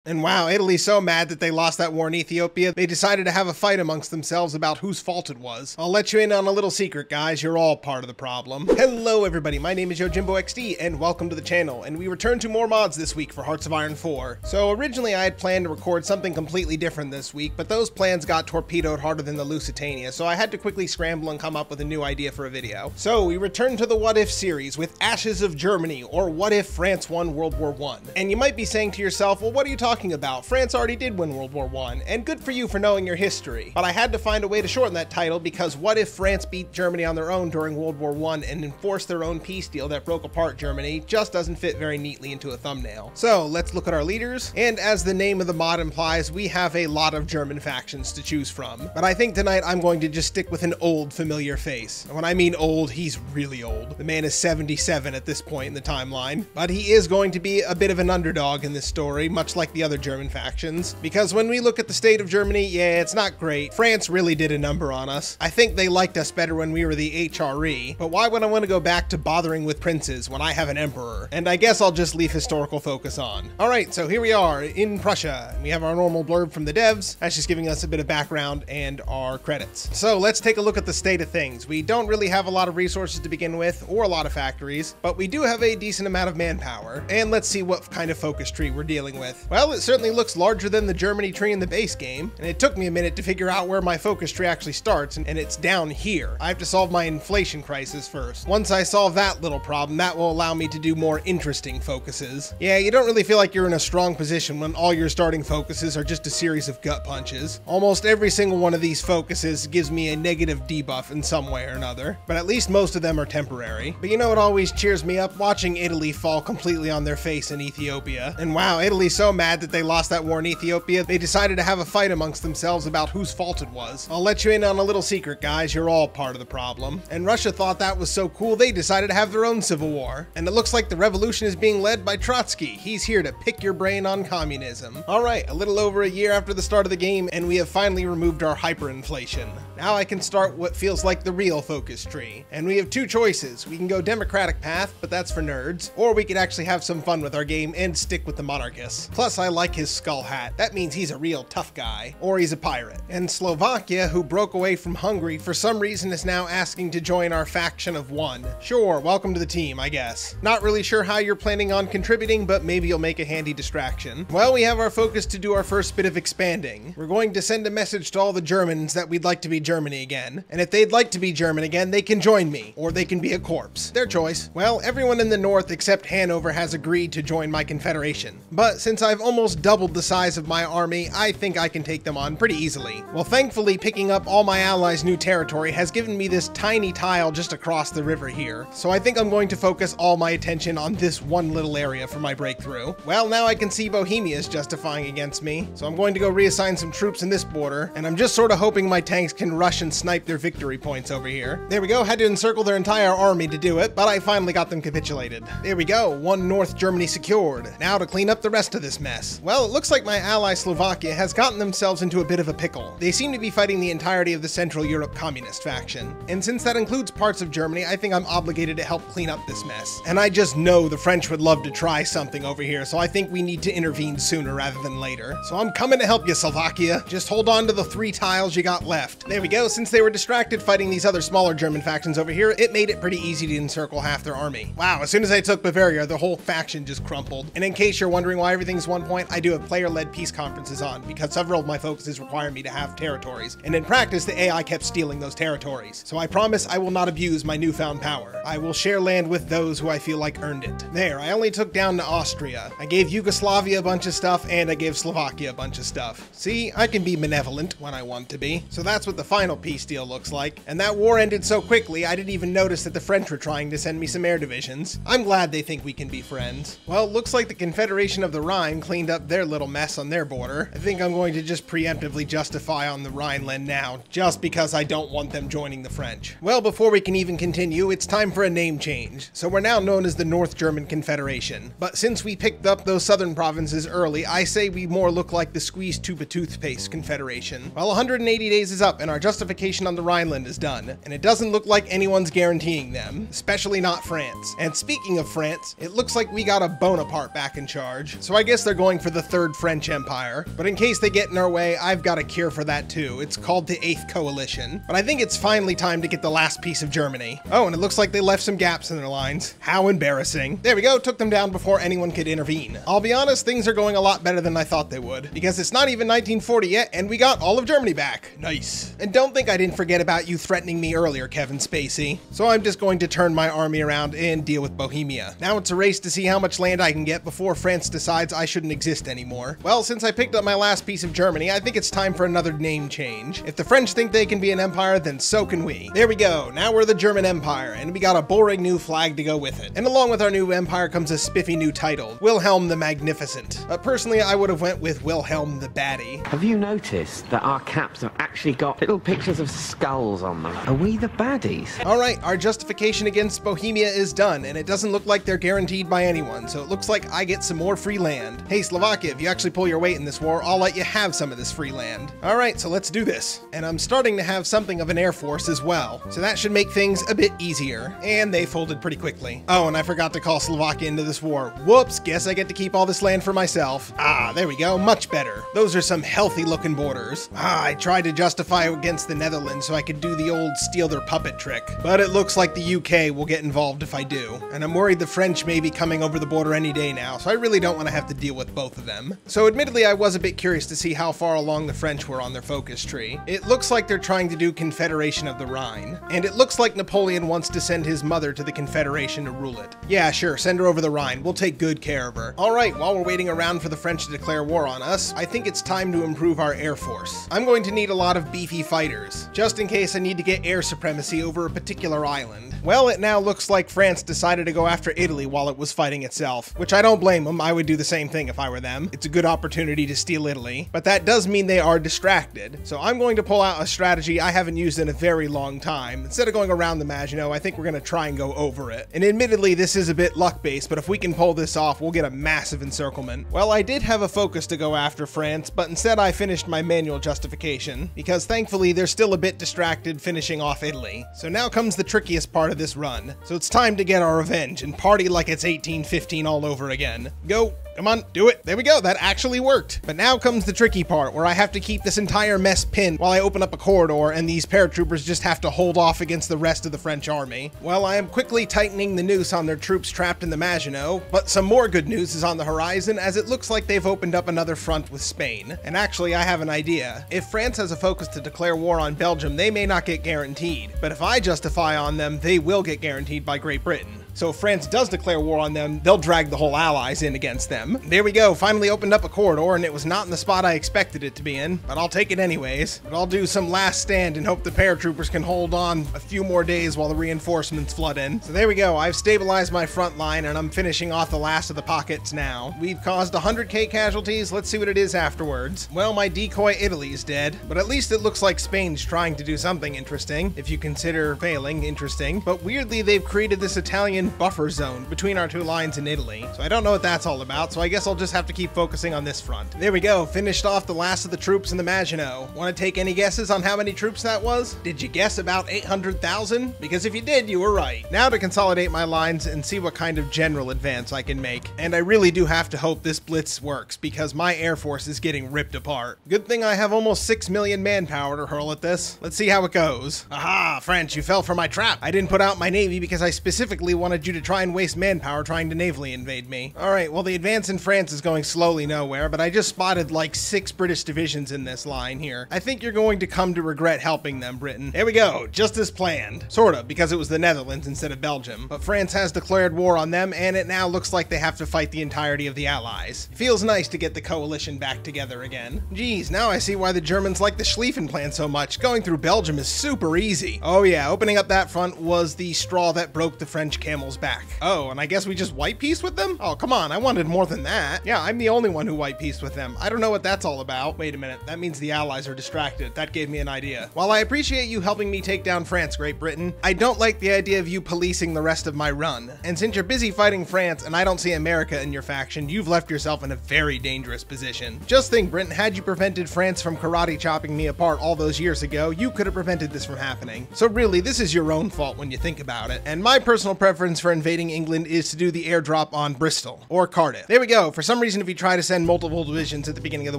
And wow, Italy's so mad that they lost that war in Ethiopia, they decided to have a fight amongst themselves about whose fault it was. I'll let you in on a little secret, guys. You're all part of the problem. Hello, everybody. My name is YujimboXD, and welcome to the channel. And we return to more mods this week for Hearts of Iron 4. So originally, I had planned to record something completely different this week, but those plans got torpedoed harder than the Lusitania, so I had to quickly scramble and come up with a new idea for a video. So we return to the What If series with Ashes of Germany, or What If France won World War I? And you might be saying to yourself, well, what are you talking about? France already did win World War I, and good for you for knowing your history. But I had to find a way to shorten that title because what if France beat Germany on their own during World War I and enforced their own peace deal that broke apart Germany just doesn't fit very neatly into a thumbnail. So let's look at our leaders, and as the name of the mod implies, we have a lot of German factions to choose from. But I think tonight I'm going to just stick with an old familiar face. And when I mean old, he's really old. The man is 77 at this point in the timeline, but he is going to be a bit of an underdog in this story, much like the other German factions, because when we look at the state of Germany, yeah, it's not great. France really did a number on us. I think they liked us better when we were the HRE, but why would I want to go back to bothering with princes when I have an emperor? And I guess I'll just leave historical focus on. Alright, so here we are in Prussia. We have our normal blurb from the devs. That's just giving us a bit of background and our credits. So let's take a look at the state of things. We don't really have a lot of resources to begin with, or a lot of factories, but we do have a decent amount of manpower. And let's see what kind of focus tree we're dealing with. Well, it certainly looks larger than the Germany tree in the base game, and it took me a minute to figure out where my focus tree actually starts, and it's down here. I have to solve my inflation crisis first. Once I solve that little problem, that will allow me to do more interesting focuses. Yeah, you don't really feel like you're in a strong position when all your starting focuses are just a series of gut punches. Almost every single one of these focuses gives me a negative debuff in some way or another, but at least most of them are temporary. But you know what always cheers me up? Watching Italy fall completely on their face in Ethiopia. And wow, Italy's so mad that they lost that war in Ethiopia, they decided to have a fight amongst themselves about whose fault it was. I'll let you in on a little secret, guys. You're all part of the problem. And Russia thought that was so cool, they decided to have their own civil war. And it looks like the revolution is being led by Trotsky. He's here to pick your brain on communism. Alright, a little over a year after the start of the game, and we have finally removed our hyperinflation. Now I can start what feels like the real focus tree. And we have two choices. We can go democratic path, but that's for nerds, or we could actually have some fun with our game and stick with the monarchists. Plus, I like his skull hat. That means he's a real tough guy, or he's a pirate. And Slovakia, who broke away from Hungary, for some reason is now asking to join our faction of one. Sure, welcome to the team, I guess. Not really sure how you're planning on contributing, but maybe you'll make a handy distraction. Well, we have our focus to do our first bit of expanding. We're going to send a message to all the Germans that we'd like to be Germany again. And if they'd like to be German again, they can join me, or they can be a corpse. Their choice. Well, everyone in the north except Hanover has agreed to join my confederation. But since I've almost doubled the size of my army, I think I can take them on pretty easily. Well, thankfully, picking up all my allies' new territory has given me this tiny tile just across the river here. So I think I'm going to focus all my attention on this one little area for my breakthrough. Well, now I can see Bohemia is justifying against me, so I'm going to go reassign some troops in this border, and I'm just sort of hoping my tanks can rush and snipe their victory points over here. There we go, had to encircle their entire army to do it, but I finally got them capitulated. There we go, one North Germany secured. Now to clean up the rest of this mess. Well, it looks like my ally Slovakia has gotten themselves into a bit of a pickle. They seem to be fighting the entirety of the Central Europe Communist faction, and since that includes parts of Germany, I think I'm obligated to help clean up this mess. And I just know the French would love to try something over here, so I think we need to intervene sooner rather than later. So I'm coming to help you, Slovakia. Just hold on to the 3 tiles you got left. There we go. Since they were distracted fighting these other smaller German factions over here, it made it pretty easy to encircle half their army. Wow, as soon as I took Bavaria, the whole faction just crumpled. And in case you're wondering why everything's 1 point, I do have player-led peace conferences on, because several of my focuses require me to have territories. And in practice, the AI kept stealing those territories. So I promise I will not abuse my newfound power. I will share land with those who I feel like earned it. There, I only took down to Austria. I gave Yugoslavia a bunch of stuff, and I gave Slovakia a bunch of stuff. See, I can be benevolent when I want to be. So that's what the final peace deal looks like. And that war ended so quickly, I didn't even notice that the French were trying to send me some air divisions. I'm glad they think we can be friends. Well, looks like the Confederation of the Rhine cleaned up their little mess on their border. I think I'm going to just preemptively justify on the Rhineland now, just because I don't want them joining the French. Well, before we can even continue, it's time for a name change. So we're now known as the North German Confederation. But since we picked up those southern provinces early, I say we more look like the squeeze tube of toothpaste Confederation. Well, 180 days is up and our justification on the Rhineland is done, and it doesn't look like anyone's guaranteeing them, especially not France. And speaking of France, it looks like we got a Bonaparte back in charge, so I guess they're going for the Third French Empire. But in case they get in our way, I've got a cure for that too. It's called the Eighth Coalition. But I think it's finally time to get the last piece of Germany. Oh, and it looks like they left some gaps in their lines. How embarrassing. There we go, took them down before anyone could intervene. I'll be honest, things are going a lot better than I thought they would, because it's not even 1940 yet, and we got all of Germany back. Nice. And don't think I didn't forget about you threatening me earlier, Kevin Spacey. So I'm just going to turn my army around and deal with Bohemia. Now it's a race to see how much land I can get before France decides I shouldn't exist anymore. Well, since I picked up my last piece of Germany, I think it's time for another name change. If the French think they can be an empire, then so can we. There we go, now we're the German Empire, and we got a boring new flag to go with it. And along with our new empire comes a spiffy new title, Wilhelm the Magnificent. But personally, I would have went with Wilhelm the Baddie. Have you noticed that our caps have actually got little pictures of skulls on them? Are we the baddies? Alright, our justification against Bohemia is done, and it doesn't look like they're guaranteed by anyone, so it looks like I get some more free land. Hey Slovakia, if you actually pull your weight in this war, I'll let you have some of this free land. Alright, so let's do this. And I'm starting to have something of an air force as well, so that should make things a bit easier. And they folded pretty quickly. Oh, and I forgot to call Slovakia into this war. Whoops, guess I get to keep all this land for myself. Ah, there we go, much better. Those are some healthy looking borders. Ah, I tried to justify against the Netherlands so I could do the old steal their puppet trick, but it looks like the UK will get involved if I do. And I'm worried the French may be coming over the border any day now, so I really don't want to have to deal with both of them. So admittedly, I was a bit curious to see how far along the French were on their focus tree. It looks like they're trying to do Confederation of the Rhine, and it looks like Napoleon wants to send his mother to the Confederation to rule it. Yeah, sure, send her over the Rhine. We'll take good care of her. Alright, while we're waiting around for the French to declare war on us, I think it's time to improve our air force. I'm going to need a lot of beefy fighters, just in case I need to get air supremacy over a particular island. Well, it now looks like France decided to go after Italy while it was fighting itself, which I don't blame them. I would do the same thing if I were them. It's a good opportunity to steal Italy, but that does mean they are distracted. So I'm going to pull out a strategy I haven't used in a very long time. Instead of going around the Maginot, I think we're going to try and go over it. And admittedly, this is a bit luck-based, but if we can pull this off, we'll get a massive encirclement. Well, I did have a focus to go after France, but instead I finished my manual justification, because thankfully they're still a bit distracted finishing off Italy. So now comes the trickiest part of this run. So it's time to get our revenge and party like it's 1815 all over again. Go! Come on, do it. There we go, that actually worked. But now comes the tricky part, where I have to keep this entire mess pinned while I open up a corridor and these paratroopers just have to hold off against the rest of the French army. Well, I am quickly tightening the noose on their troops trapped in the Maginot, but some more good news is on the horizon, as it looks like they've opened up another front with Spain. And actually, I have an idea. If France has a focus to declare war on Belgium, they may not get guaranteed. But if I justify on them, they will get guaranteed by Great Britain. So if France does declare war on them, they'll drag the whole Allies in against them. There we go, finally opened up a corridor, and it was not in the spot I expected it to be in, but I'll take it anyways. But I'll do some last stand and hope the paratroopers can hold on a few more days while the reinforcements flood in. So there we go, I've stabilized my front line, and I'm finishing off the last of the pockets now. We've caused 100k casualties, let's see what it is afterwards. Well, my decoy Italy is dead, but at least it looks like Spain's trying to do something interesting, if you consider failing interesting. But weirdly, they've created this Italian buffer zone between our two lines in Italy. So I don't know what that's all about, so I guess I'll just have to keep focusing on this front. There we go, finished off the last of the troops in the Maginot. Want to take any guesses on how many troops that was? Did you guess about 800,000? Because if you did, you were right. Now to consolidate my lines and see what kind of general advance I can make. And I really do have to hope this blitz works, because my air force is getting ripped apart. Good thing I have almost 6 million manpower to hurl at this. Let's see how it goes. Aha, French, you fell for my trap. I didn't put out my navy because I specifically wanted you to try and waste manpower trying to navally invade me. Alright, well the advance in France is going slowly nowhere, but I just spotted like 6 British divisions in this line here. I think you're going to come to regret helping them, Britain. There we go, just as planned. Sorta, because it was the Netherlands instead of Belgium. But France has declared war on them, and it now looks like they have to fight the entirety of the Allies. Feels nice to get the coalition back together again. Geez, now I see why the Germans like the Schlieffen Plan so much. Going through Belgium is super easy. Oh yeah, opening up that front was the straw that broke the French camel's animals back. Oh, and I guess we just white peace with them? Oh, come on, I wanted more than that. Yeah, I'm the only one who white peace with them. I don't know what that's all about. Wait a minute, that means the allies are distracted. That gave me an idea. While I appreciate you helping me take down France, Great Britain, I don't like the idea of you policing the rest of my run. And since you're busy fighting France and I don't see America in your faction, you've left yourself in a very dangerous position. Just think, Britain, had you prevented France from karate chopping me apart all those years ago, you could have prevented this from happening. So really, this is your own fault when you think about it. And my personal preference for invading England is to do the airdrop on Bristol or Cardiff. There we go. For some reason, if you try to send multiple divisions at the beginning of the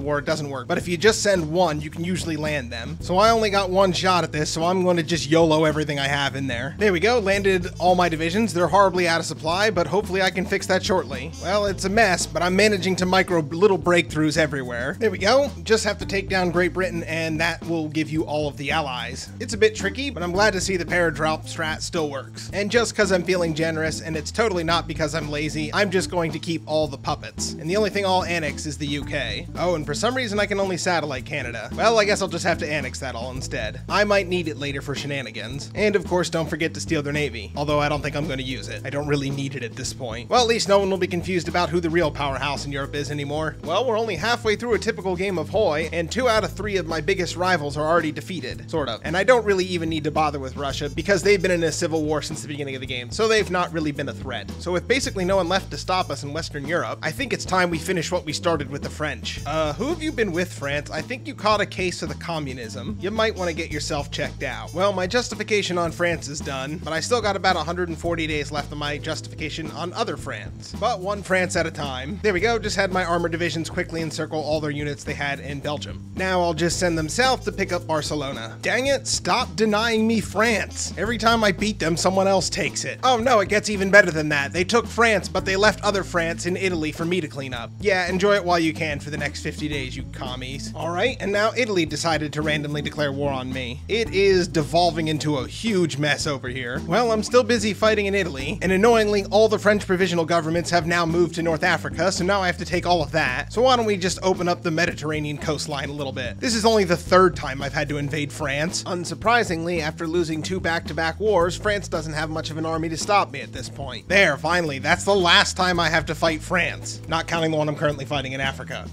war, it doesn't work. But if you just send one, you can usually land them. So I only got one shot at this, so I'm going to just YOLO everything I have in there. There we go. Landed all my divisions. They're horribly out of supply, but hopefully I can fix that shortly. Well, it's a mess, but I'm managing to micro little breakthroughs everywhere. There we go. Just have to take down Great Britain, and that will give you all of the allies. It's a bit tricky, but I'm glad to see the paradrop strat still works. And just because I'm feeling generous, and it's totally not because I'm lazy, I'm just going to keep all the puppets. And the only thing I'll annex is the UK. Oh, and for some reason I can only satellite Canada. Well, I guess I'll just have to annex that all instead. I might need it later for shenanigans. And of course, don't forget to steal their navy. Although I don't think I'm going to use it. I don't really need it at this point. Well, at least no one will be confused about who the real powerhouse in Europe is anymore. Well, we're only halfway through a typical game of Hoi, and 2 out of 3 of my biggest rivals are already defeated. Sort of. And I don't really even need to bother with Russia because they've been in a civil war since the beginning of the game, so they've not really been a threat. So with basically no one left to stop us in Western Europe, I think it's time we finish what we started with the French. Who have you been with, France? I think you caught a case of the communism. You might want to get yourself checked out. Well, my justification on France is done, but I still got about 140 days left of my justification on other France. But one France at a time. There we go, just had my armor divisions quickly encircle all their units they had in Belgium. Now I'll just send them south to pick up Barcelona. Dang it, stop denying me France. Every time I beat them, someone else takes it. Oh no, it gets even better than that. They took France, but they left other France in Italy for me to clean up. Yeah, enjoy it while you can for the next 50 days, you commies. Alright, and now Italy decided to randomly declare war on me. It is devolving into a huge mess over here. Well, I'm still busy fighting in Italy, and annoyingly, all the French provisional governments have now moved to North Africa, so now I have to take all of that. So why don't we just open up the Mediterranean coastline a little bit? This is only the 3rd time I've had to invade France. Unsurprisingly, after losing 2 back-to-back wars, France doesn't have much of an army to stop me at this point. There, finally, that's the last time I have to fight France. Not counting the one I'm currently fighting in Africa.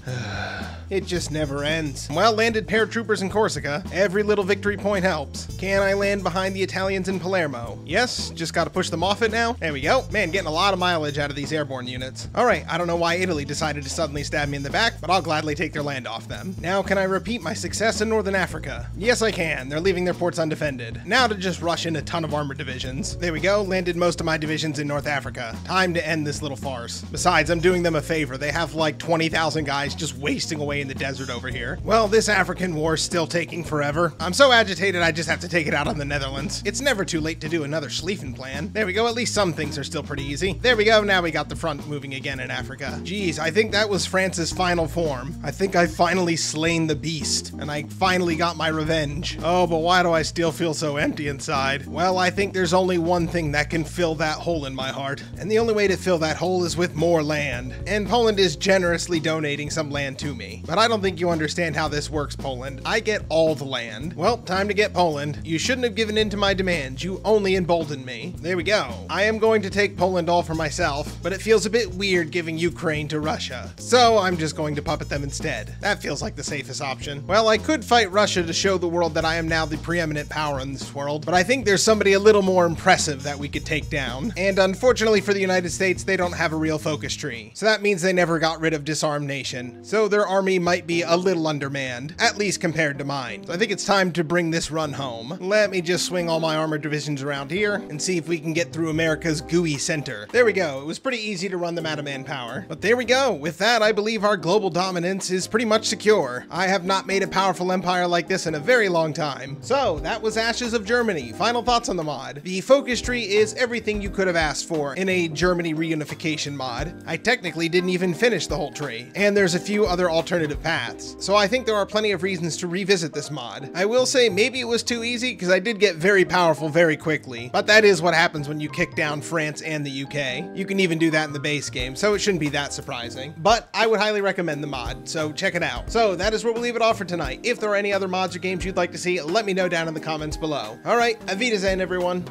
It just never ends. Well, landed paratroopers in Corsica. Every little victory point helps. Can I land behind the Italians in Palermo? Yes, just gotta push them off it now. There we go. Man, getting a lot of mileage out of these airborne units. Alright, I don't know why Italy decided to suddenly stab me in the back, but I'll gladly take their land off them. Now, can I repeat my success in Northern Africa? Yes, I can. They're leaving their ports undefended. Now to just rush in a ton of armored divisions. There we go, landed most of my divisions in North Africa. Time to end this little farce. Besides, I'm doing them a favor. They have like 20,000 guys just wasting away in the desert over here. Well, this African war's still taking forever. I'm so agitated I just have to take it out on the Netherlands. It's never too late to do another Schlieffen plan. There we go, at least some things are still pretty easy. There we go, now we got the front moving again in Africa. Geez, I think that was France's final form. I think I finally slain the beast, and I finally got my revenge. Oh, but why do I still feel so empty inside? Well, I think there's only one thing that can fill that hole in my heart, and the only way to fill that hole is with more land. And Poland is generously donating some land to me. But I don't think you understand how this works, Poland. I get all the land. Well, time to get Poland. You shouldn't have given in to my demands. You only emboldened me. There we go. I am going to take Poland all for myself, but it feels a bit weird giving Ukraine to Russia. So I'm just going to puppet them instead. That feels like the safest option. Well, I could fight Russia to show the world that I am now the preeminent power in this world, but I think there's somebody a little more impressive that we could take down. And unfortunately for the United States, they don't have a real focus tree. So that means they never got rid of Disarmed Nation. So their army might be a little undermanned, at least compared to mine. So I think it's time to bring this run home. Let me just swing all my armored divisions around here and see if we can get through America's gooey center. There we go. It was pretty easy to run them out of manpower. But there we go. With that, I believe our global dominance is pretty much secure. I have not made a powerful empire like this in a very long time. So that was Ashes of Germany. Final thoughts on the mod. The focus tree is everything you could have asked for in a Germany reunification mod. I technically didn't even finish the whole tree, and there's a few other alternative paths. So I think there are plenty of reasons to revisit this mod. I will say maybe it was too easy because I did get very powerful very quickly, but that is what happens when you kick down France and the UK. You can even do that in the base game, so it shouldn't be that surprising. But I would highly recommend the mod, so check it out. So that is where we'll leave it off for tonight. If there are any other mods or games you'd like to see, let me know down in the comments below. Alright, Auf Wiedersehen, everyone.